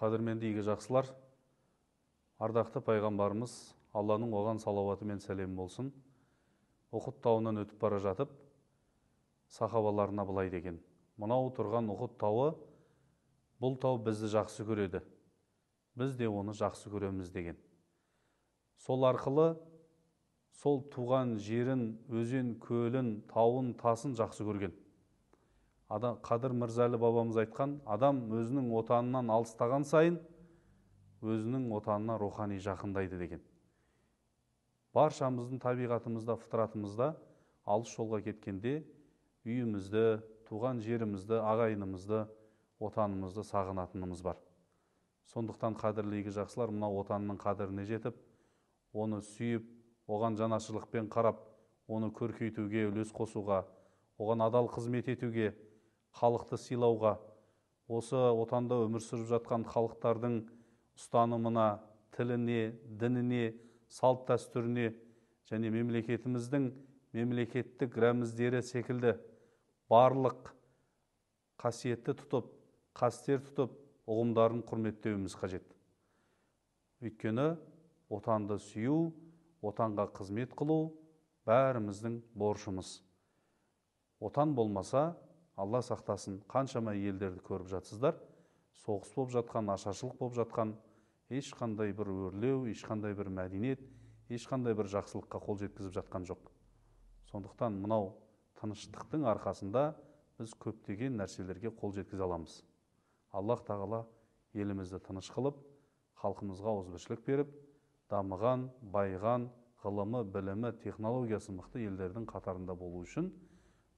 Қадірменді игі жақсылар, ардақты пайғамбарымыз Алланың оған салауаты мен сәлемі болсын. Ұхud тауынан өтіп бара жатып, сахабаларына былай деген: мынау тұрған Ұхud тауы, бұл тау бізді жақсы көреді, біз де оны жақсы көреміз деген. Сол арқылы сол туған жерін, өзен, көлін, тауын, тасын жақсы көрген. Қадыр Мырзалы бабамыз айтқан: адам өзінің отанынан алыстаған сайын өзінің отанына рухани жақындайды деген. Баршамыздың табиғатымызда, фытратымызда алыс жолға кеткенде үйімізді, туған жерімізді, ағайынымызды, отанымызды сағынатынымыз бар. Сондықтан қадірлі игі жақсылар, мына отанның қадіріне жетіп, оны сүйіп, оған жанашырлықпен қарап, оны көркейтуге, үлес қосуға, оған адал қызмет етуге, халықты сыйлауға, осы отанда өмір сүріп жатқан халықтардың ұстанымына, тіліне, дініне, салт дәстүріне және мемлекетіміздің мемлекеттік рәміздері секілді барлық қасиетті тұтып, қастер тұтып, ұғымдарын құрметтеуіміз қажет. Өйткені отанды сүю, отанға қызмет қылу бәріміздің борышымыз. Отан болмаса, Алла сақтасын, қаншама елдерді көріп жатсыздар, соғыс болып жатқан, ашаршылық болып жатқан, ешқандай бір өрлеу, ешқандай бір мәдениет, ешқандай бір жақсылыққа қол жеткізіп жатқан жоқ. Сондықтан мынау тыныштықтың арқасында біз көптеген нәрселерге қол жеткізе аламыз. Аллах тағала елімізді тыныш қылып, халқымызға ауызбіршілік беріп, дамыған, байыған, ғылымы, білімі, технологиясы мықты елдердің қатарында болу үшін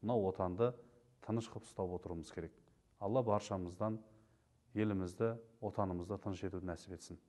мынау отанды тыныш қылып ұстап отыруымыз керек. Алла баршамыздан елімізді, отанымызды тыныш етуді нәсіп етсін.